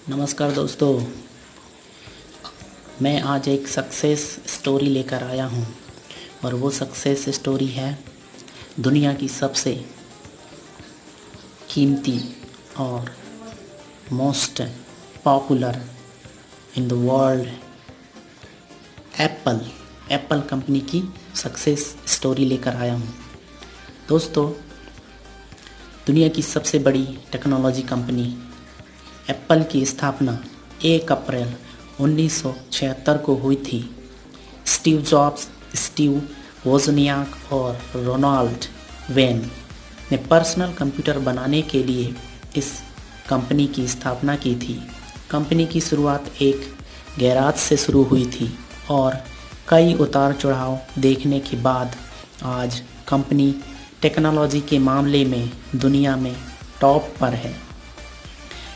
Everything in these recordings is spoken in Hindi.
नमस्कार दोस्तों, मैं आज एक सक्सेस स्टोरी लेकर आया हूँ और वो सक्सेस स्टोरी है दुनिया की सबसे कीमती और most popular in the world Apple company की सक्सेस स्टोरी लेकर आया हूँ। दोस्तों, दुनिया की सबसे बड़ी टेक्नोलॉजी कंपनी एप्पल की स्थापना 1 अप्रैल 1976 को हुई थी। स्टीव जॉब्स, स्टीव वोज़नियाक और रोनाल्ड वेन ने पर्सनल कंप्यूटर बनाने के लिए इस कंपनी की स्थापना की थी। कंपनी की शुरुआत एक गैराज से शुरू हुई थी और कई उतार चढ़ाव देखने के बाद आज कंपनी टेक्नोलॉजी के मामले में दुनिया में टॉप पर है।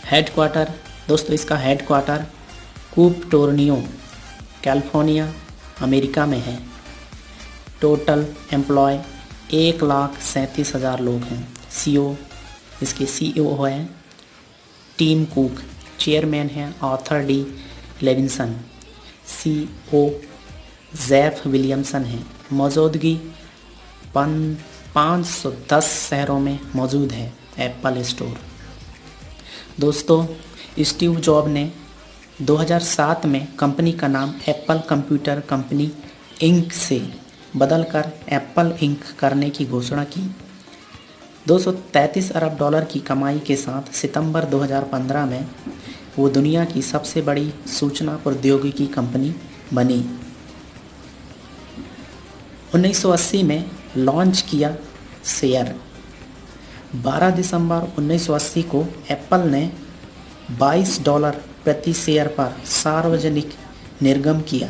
हेडक्वार्टर, दोस्तों, इसका हेडक्वार्टर कुपर्टिनो, कैलिफोर्निया, अमेरिका में है। टोटल एम्प्लॉय 1,37,000 लोग हैं। इसके सीईओ हैं टिम कुक, चेयरमैन हैं Arthur D Levinson, CEO Jeff Williamson हैं। मौजूदगी 510 शहरों में मौजूद है एप्पल स्टोर। दोस्तों, स्टीव जॉब ने 2007 में कंपनी का नाम एप्पल कंप्यूटर कंपनी इंक से बदलकर एप्पल इंक करने की घोषणा की। 233 अरब डॉलर की कमाई के साथ सितंबर 2015 में वो दुनिया की सबसे बड़ी सूचना प्रौद्योगिकी कंपनी बनी। 1980 में लॉन्च किया शेयर। 12 दिसंबर 1980 को एप्पल ने $22 प्रति शेयर पर सार्वजनिक निर्गम किया।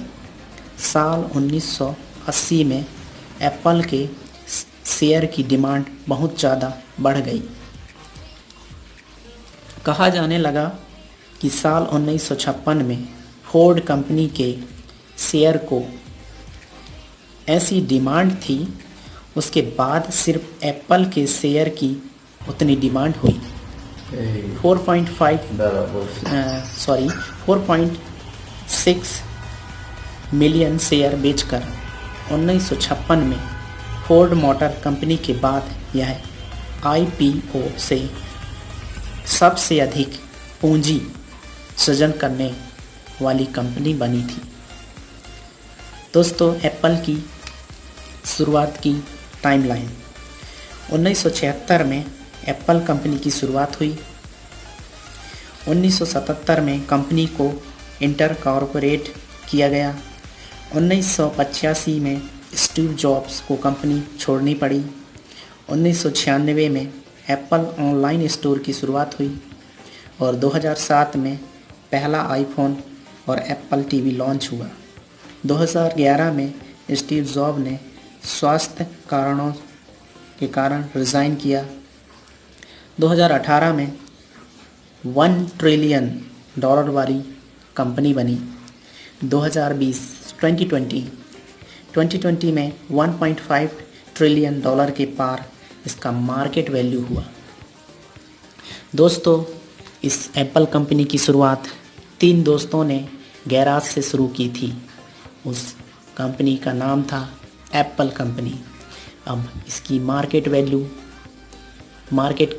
साल 1980 में एप्पल के शेयर की डिमांड बहुत ज़्यादा बढ़ गई। कहा जाने लगा कि साल 1956 में फोर्ड कंपनी के शेयर को ऐसी डिमांड थी, उसके बाद सिर्फ एप्पल के शेयर की उतनी डिमांड हुई। 4.6 मिलियन शेयर बेचकर 1956 में फोर्ड मोटर कंपनी के बाद यह आईपीओ से सबसे अधिक पूंजी सृजन करने वाली कंपनी बनी थी। दोस्तों, एप्पल की शुरुआत की टाइमलाइन। 1976 में एप्पल कंपनी की शुरुआत हुई। 1977 में कंपनी को इंटरकॉर्पोरेट किया गया। 1985 में स्टीव जॉब्स को कंपनी छोड़नी पड़ी। 1996 में एप्पल ऑनलाइन स्टोर की शुरुआत हुई और 2007 में पहला आईफोन और एप्पल टीवी लॉन्च हुआ। 2011 में स्टीव जॉब ने स्वास्थ्य कारणों के कारण रिज़ाइन किया। 2018 में $1 ट्रिलियन वाली कंपनी बनी। 2020 में $1.5 ट्रिलियन के पार इसका मार्केट वैल्यू हुआ। दोस्तों, इस एप्पल कंपनी की शुरुआत 3 दोस्तों ने गैराज से शुरू की थी। उस कंपनी का नाम था एप्पल कंपनी। अब इसकी मार्केट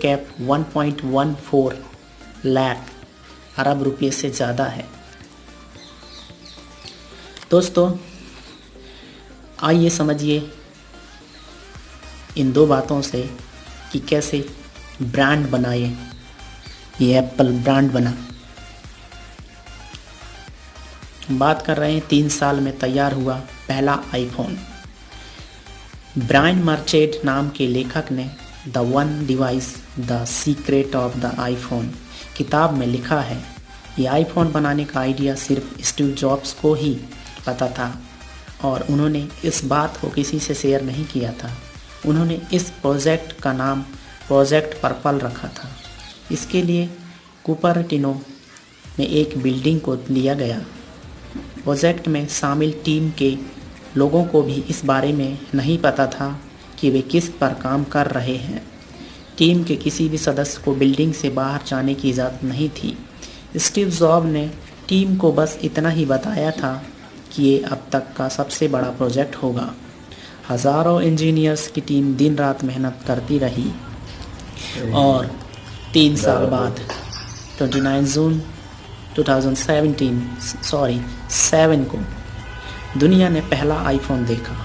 कैप 1.14 लाख अरब रुपये से ज़्यादा है। दोस्तों, आइए समझिए इन 2 बातों से कि कैसे ब्रांड बनाए, ये एप्पल ब्रांड बना। बात कर रहे हैं 3 साल में तैयार हुआ पहला आईफोन। ब्रायन मर्चेंट नाम के लेखक ने the one device the secret of the iPhone किताब में लिखा है, ये आईफोन बनाने का आइडिया सिर्फ स्टीव जॉब्स को ही पता था और उन्होंने इस बात को किसी से शेयर नहीं किया था। उन्होंने इस प्रोजेक्ट का नाम प्रोजेक्ट पर्पल रखा था। इसके लिए कुपर्टिनो में एक बिल्डिंग को लिया गया। प्रोजेक्ट में शामिल टीम के लोगों को भी इस बारे में नहीं पता था कि वे किस पर काम कर रहे हैं। टीम के किसी भी सदस्य को बिल्डिंग से बाहर जाने की इजाज़त नहीं थी। स्टीव जॉब ने टीम को बस इतना ही बताया था कि ये अब तक का सबसे बड़ा प्रोजेक्ट होगा। हज़ारों इंजीनियर्स की टीम दिन रात मेहनत करती रही और 3 साल बाद 29 जून 2007 को दुनिया ने पहला आईफोन देखा।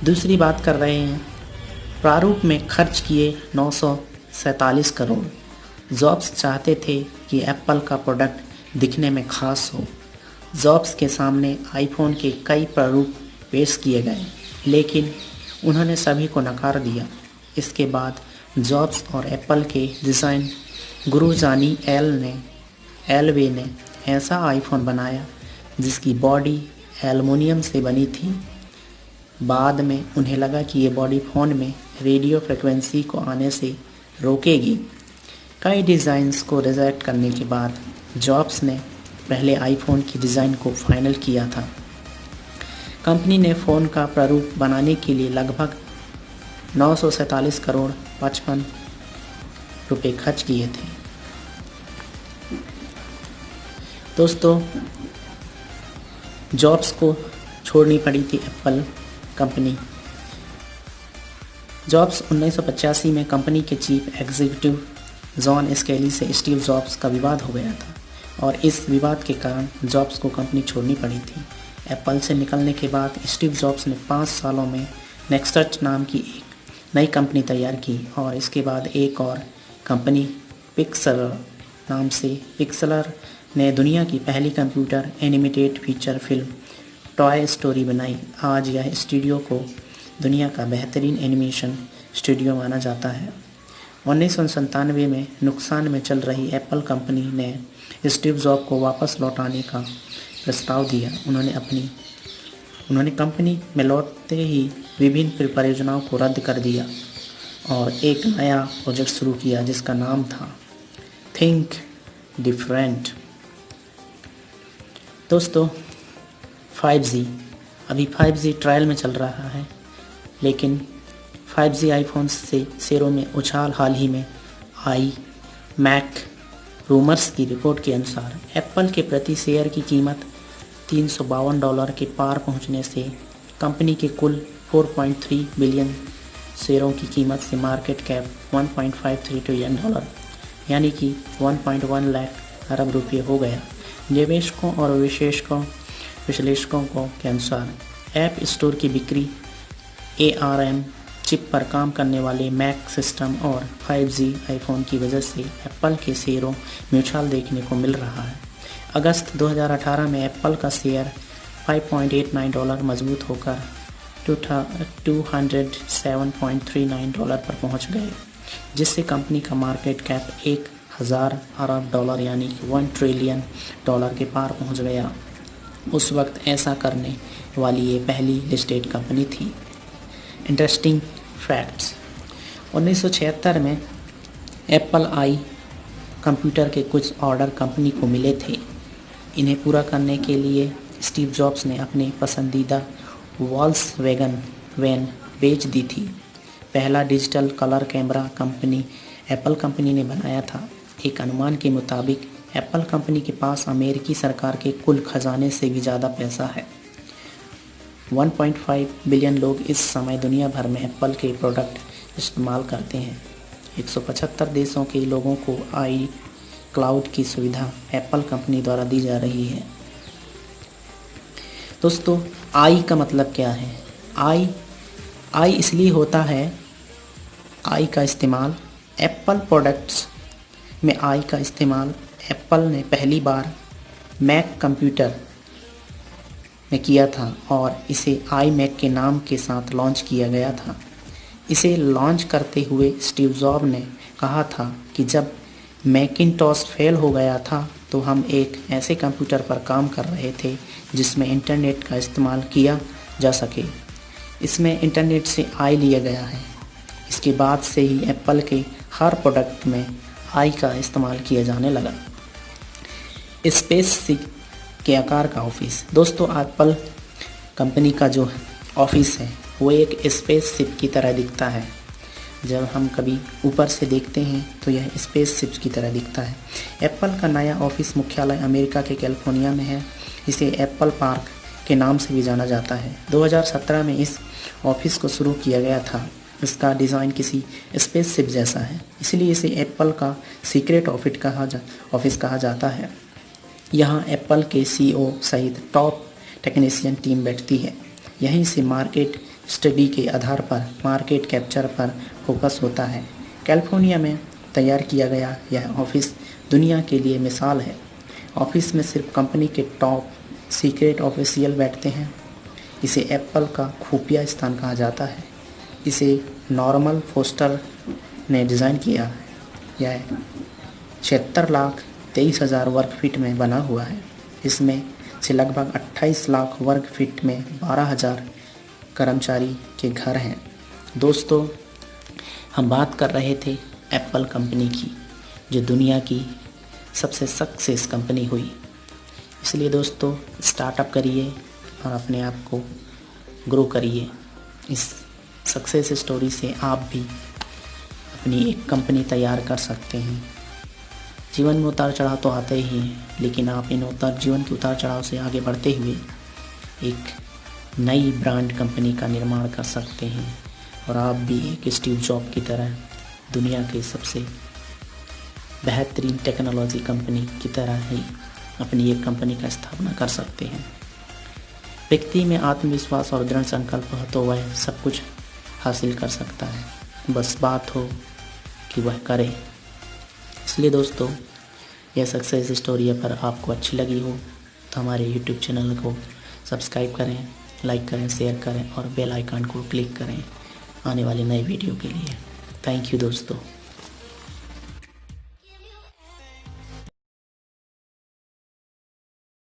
दूसरी बात कर रहे हैं प्रारूप में खर्च किए 947 करोड़। जॉब्स चाहते थे कि एप्पल का प्रोडक्ट दिखने में खास हो। जॉब्स के सामने आईफोन के कई प्रारूप पेश किए गए, लेकिन उन्होंने सभी को नकार दिया। इसके बाद जॉब्स और एप्पल के डिज़ाइन गुरु जानी एलवे ने ऐसा आईफोन बनाया जिसकी बॉडी एल्युमिनियम से बनी थी। बाद में उन्हें लगा कि ये बॉडी फ़ोन में रेडियो फ्रिक्वेंसी को आने से रोकेगी। कई डिज़ाइंस को रिजेक्ट करने के बाद जॉब्स ने पहले आईफोन की डिज़ाइन को फाइनल किया था। कंपनी ने फ़ोन का प्रारूप बनाने के लिए लगभग 947 करोड़ 55 रुपये खर्च किए थे। दोस्तों, जॉब्स को छोड़नी पड़ी थी एप्पल कंपनी। जॉब्स 1985 में कंपनी के चीफ एग्जीक्यूटिव जॉन स्केली से स्टीव जॉब्स का विवाद हो गया था और इस विवाद के कारण जॉब्स को कंपनी छोड़नी पड़ी थी। एप्पल से निकलने के बाद स्टीव जॉब्स ने 5 सालों में नेक्सट नाम की एक नई कंपनी तैयार की और इसके बाद एक और कंपनी पिक्सलर नाम से पिक्सलर ने दुनिया की पहली computer animated feature film toy story बनाई। आज यह स्टूडियो को दुनिया का बेहतरीन एनिमेशन स्टूडियो माना जाता है। 1997 में नुकसान में चल रही एप्पल कंपनी ने स्टीव जॉब को वापस लौटाने का प्रस्ताव दिया। उन्होंने कंपनी में लौटते ही विभिन्न परियोजनाओं को रद्द कर दिया और एक नया प्रोजेक्ट शुरू किया जिसका नाम था थिंक डिफरेंट। दोस्तों, 5G अभी 5G ट्रायल में चल रहा है, लेकिन 5G आईफोन से शेयरों में उछाल हाल ही में आई। मैक रूमर्स की रिपोर्ट के अनुसार एप्पल के प्रति शेयर की कीमत $352 के पार पहुंचने से कंपनी के कुल 4.3 बिलियन शेयरों की कीमत से मार्केट कैप $1.53 ट्रिलियन यानी कि 1.1 लाख अरब रुपये हो गया। निवेशकों और विश्लेषकों के अनुसार ऐप स्टोर की बिक्री, ARM चिप पर काम करने वाले मैक सिस्टम और 5G आईफोन की वजह से एप्पल के शेयरों में उछाल देखने को मिल रहा है। अगस्त 2018 में एप्पल का शेयर $5.89 मजबूत होकर $207.39 पर पहुंच गए, जिससे कंपनी का मार्केट कैप 1000 अरब डॉलर यानी कि $1 ट्रिलियन के पार पहुंच गया। उस वक्त ऐसा करने वाली ये पहली लिस्टेड कंपनी थी। Interesting facts. 1976 में एप्पल आई कंप्यूटर के कुछ ऑर्डर कंपनी को मिले थे। इन्हें पूरा करने के लिए स्टीव जॉब्स ने अपनी पसंदीदा वॉल्क्सवैगन वैन बेच दी थी। पहला digital colour camera company Apple company ने बनाया था। एक अनुमान के मुताबिक एप्पल कंपनी के पास अमेरिकी सरकार के कुल खजाने से भी ज़्यादा पैसा है। 1.5 बिलियन लोग इस समय दुनिया भर में एप्पल के प्रोडक्ट इस्तेमाल करते हैं। 175 देशों के लोगों को आई क्लाउड की सुविधा एप्पल कंपनी द्वारा दी जा रही है। दोस्तों, आई का मतलब क्या है? आई इसलिए होता है, आई का इस्तेमाल एप्पल प्रोडक्ट्स में आई का इस्तेमाल एप्पल ने पहली बार मैक कंप्यूटर में किया था और इसे आई मैक के नाम के साथ लॉन्च किया गया था। इसे लॉन्च करते हुए स्टीव जॉब ने कहा था कि जब मैकिंटॉश फेल हो गया था तो हम एक ऐसे कंप्यूटर पर काम कर रहे थे जिसमें इंटरनेट का इस्तेमाल किया जा सके। इसमें इंटरनेट से आई लिया गया है। इसके बाद से ही एप्पल के हर प्रोडक्ट में आई का इस्तेमाल किया जाने लगा। स्पेस के आकार का ऑफिस। दोस्तों, एप्पल कंपनी का जो ऑफिस है वो एक स्पेस शिप की तरह दिखता है। जब हम कभी ऊपर से देखते हैं तो यह स्पेस शिप्स की तरह दिखता है। एप्पल का नया ऑफिस मुख्यालय अमेरिका के कैलिफोर्निया में है। इसे एप्पल पार्क के नाम से भी जाना जाता है। 2017 में इस ऑफिस को शुरू किया गया था। इसका डिज़ाइन किसी स्पेसशिप जैसा है, इसलिए इसे एप्पल का सीक्रेट ऑफिस कहा जाता है। यहाँ एप्पल के सीईओ सहित टॉप टेक्नीशियन टीम बैठती है। यहीं से मार्केट स्टडी के आधार पर मार्केट कैप्चर पर फोकस होता है। कैलिफोर्निया में तैयार किया गया यह ऑफिस दुनिया के लिए मिसाल है। ऑफिस में सिर्फ कंपनी के टॉप सीक्रेट ऑफिशियल बैठते हैं। इसे एप्पल का खुफिया स्थान कहा जाता है। इसे नॉर्मन फोस्टर ने डिज़ाइन किया। यह 76,23,000 वर्ग फीट में बना हुआ है। इसमें से लगभग 28 लाख वर्ग फीट में 12,000 कर्मचारी के घर हैं। दोस्तों, हम बात कर रहे थे एप्पल कंपनी की, जो दुनिया की सबसे सक्सेस कंपनी हुई। इसलिए दोस्तों, स्टार्टअप करिए और अपने आप को ग्रो करिए। इस सक्सेस स्टोरी से आप भी अपनी एक कंपनी तैयार कर सकते हैं। जीवन में उतार चढ़ाव तो आते ही हैं, लेकिन आप इन जीवन के उतार चढ़ाव से आगे बढ़ते हुए एक नई ब्रांड कंपनी का निर्माण कर सकते हैं और आप भी एक स्टीव जॉब की तरह दुनिया के सबसे बेहतरीन टेक्नोलॉजी कंपनी की तरह ही अपनी एक कंपनी का स्थापना कर सकते हैं। व्यक्ति में आत्मविश्वास और दृढ़ संकल्प हो तो वह सब कुछ हासिल कर सकता है, बस बात हो कि वह करे। इसलिए दोस्तों, यह सक्सेस स्टोरी पर आपको अच्छी लगी हो तो हमारे YouTube चैनल को सब्सक्राइब करें, लाइक करें, शेयर करें और बेल आइकन को क्लिक करें आने वाले नए वीडियो के लिए। थैंक यू दोस्तों।